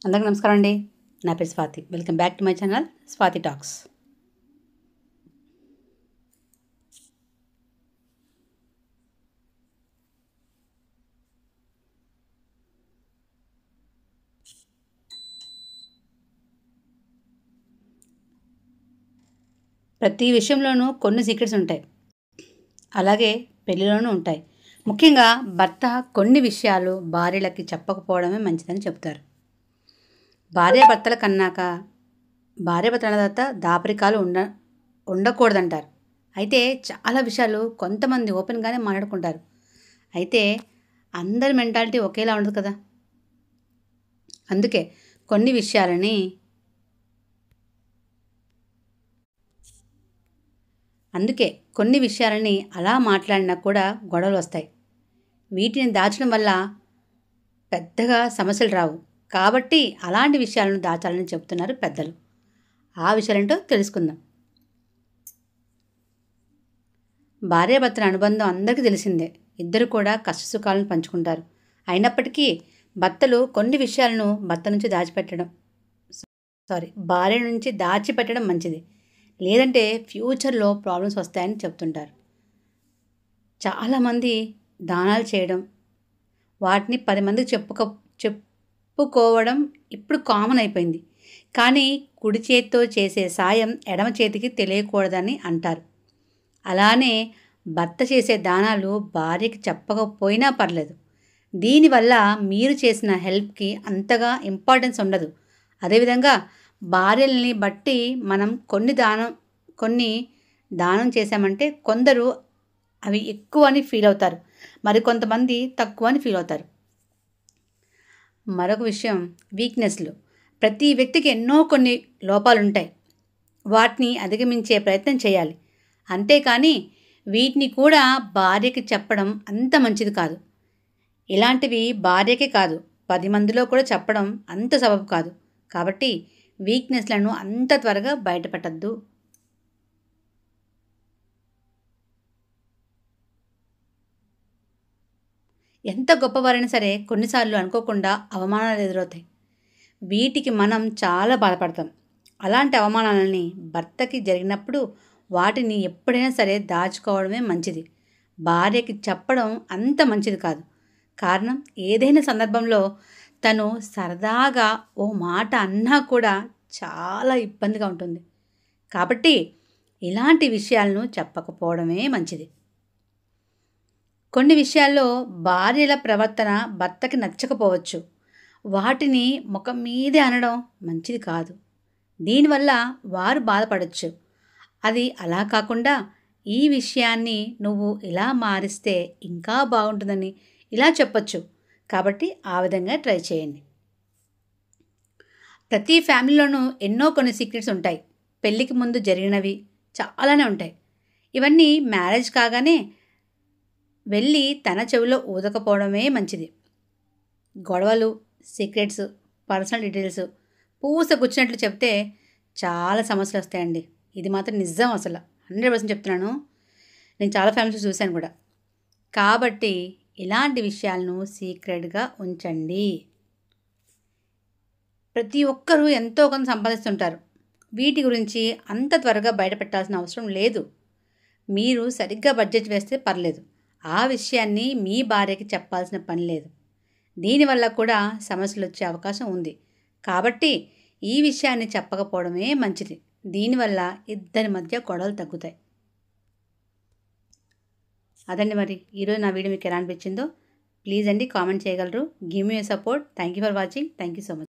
అందరికీ నమస్కారం అండి. నా పేరు Swathi. Welcome back to my channel Swathi talks. ప్రతి విషయంలోనూ కొన్ని సీక్రెట్స్ ఉంటాయి. అలాగే పెళ్ళిలోనూ ఉంటాయి. ముఖ్యంగా భర్త కొన్ని విషయాలు భార్యలకి చెప్పకపోవడమే మంచిదని చెప్తారు. భార్యాభర్తల కన్నాక భార్యాభర్తల తర్వాత దాపరికాలు ఉండకూడదంటారు. అయితే చాలా విషయాలు కొంతమంది ఓపెన్గానే మాట్లాడుకుంటారు. అయితే అందరి మెంటాలిటీ ఒకేలా ఉండదు కదా. అందుకే కొన్ని విషయాలని అలా మాట్లాడినా కూడా గొడవలు వస్తాయి. వీటిని దాచడం వల్ల పెద్దగా సమస్యలు రావు. కాబట్టి అలాంటి విషయాలను దాచాలని చెప్తున్నారు పెద్దలు. ఆ విషయాలేంటో తెలుసుకుందాం. భార్యాభర్తల అనుబంధం అందరికీ తెలిసిందే. ఇద్దరు కూడా కష్టసుఖాలను పంచుకుంటారు. అయినప్పటికీ భర్తలు కొన్ని విషయాలను భార్య నుంచి దాచిపెట్టడం మంచిది. లేదంటే ఫ్యూచర్లో ప్రాబ్లమ్స్ వస్తాయని చెప్తుంటారు. చాలామంది దానాలు చేయడం, వాటిని 10 మందికి చెప్పుకోవడం ఇప్పుడు కామన్ అయిపోయింది. కానీ కుడి చేతితో చేసే సాయం ఎడమ చేతికి తెలియకూడదని అంటారు. అలానే భర్త చేసే దానాలు భార్యకి చెప్పకపోయినా పర్లేదు. దీనివల్ల మీరు చేసిన హెల్ప్కి అంతగా ఇంపార్టెన్స్ ఉండదు. అదేవిధంగా భార్యల్ని బట్టి మనం కొన్ని దానం చేశామంటే కొందరు అవి ఎక్కువ అని ఫీల్ అవుతారు, మరికొంతమంది తక్కువ అని ఫీల్ అవుతారు. మరొక విషయం, వీక్నెస్లు. ప్రతి వ్యక్తికి కొన్ని లోపాలు ఉంటాయి. వాటిని అధిగమించే ప్రయత్నం చేయాలి. అంతేకాని వీటిని కూడా భార్యకి చెప్పడం అంత మంచిది కాదు. ఇలాంటివి భార్యకే కాదు, 10 మందిలో కూడా చెప్పడం అంత సబబు కాదు. కాబట్టి వీక్నెస్లను అంత త్వరగా బయటపెట్టద్దు. ఎంత గొప్పవారైనా సరే కొన్నిసార్లు అనుకోకుండా అవమానాలు ఎదురవుతాయి. వీటికి మనం చాలా బాధపడతాం. అలాంటి అవమానాలని భర్తకి జరిగినప్పుడు వాటిని ఎప్పుడైనా సరే దాచుకోవడమే మంచిది. భార్యకి చెప్పడం అంత మంచిది కాదు. కారణం, ఏదైనా సందర్భంలో తను సరదాగా ఓ మాట అన్నా కూడా చాలా ఇబ్బందిగా ఉంటుంది. కాబట్టి ఇలాంటి విషయాలను చెప్పకపోవడమే మంచిది. కొన్ని విషయాల్లో భార్యల ప్రవర్తన భర్తకి నచ్చకపోవచ్చు. వాటిని ముఖం మీదే అనడం మంచిది కాదు. దీనివల్ల వారు బాధపడవచ్చు. అది అలా కాకుండా, ఈ విషయాన్ని నువ్వు ఇలా మారిస్తే ఇంకా బాగుంటుందని ఇలా చెప్పొచ్చు. కాబట్టి ఆ విధంగా ట్రై చేయండి. ప్రతి ఫ్యామిలీలోనూ కొన్ని సీక్రెట్స్ ఉంటాయి. పెళ్ళికి ముందు జరిగినవి చాలానే ఉంటాయి. ఇవన్నీ మ్యారేజ్ కాగానే వెళ్ళి తన చెవిలో ఊదకపోవడమే మంచిది. గొడవలు, సీక్రెట్స్, పర్సనల్ డీటెయిల్స్ పూసగుచ్చినట్లు చెప్తే చాలా సమస్యలు వస్తాయండి. ఇది మాత్రం నిజం. అసలు 100% చెప్తున్నాను. నేను చాలా ఫ్యామిలీస్ చూశాను కూడా. కాబట్టి ఇలాంటి విషయాలను సీక్రెట్గా ఉంచండి. ప్రతి ఒక్కరూ ఎంతో కొంత సంపాదిస్తుంటారు. వీటి గురించి అంత త్వరగా బయట పెట్టాల్సిన అవసరం లేదు. మీరు సరిగ్గా బడ్జెట్ వేస్తే పర్లేదు. ఆ విషయాన్ని మీ భార్యకి చెప్పాల్సిన పని లేదు. దీనివల్ల కూడా సమస్యలు వచ్చే అవకాశం ఉంది. కాబట్టి ఈ విషయాన్ని చెప్పకపోవడమే మంచిది. దీనివల్ల ఇద్దరి మధ్య గొడవలు తగ్గుతాయి. అదండి మరి ఈరోజు నా వీడియో మీకు ఎలా అనిపించిందో ప్లీజ్ అండి కామెంట్ చేయగలరు. Give me support. Thank you for watching. Thank you so much.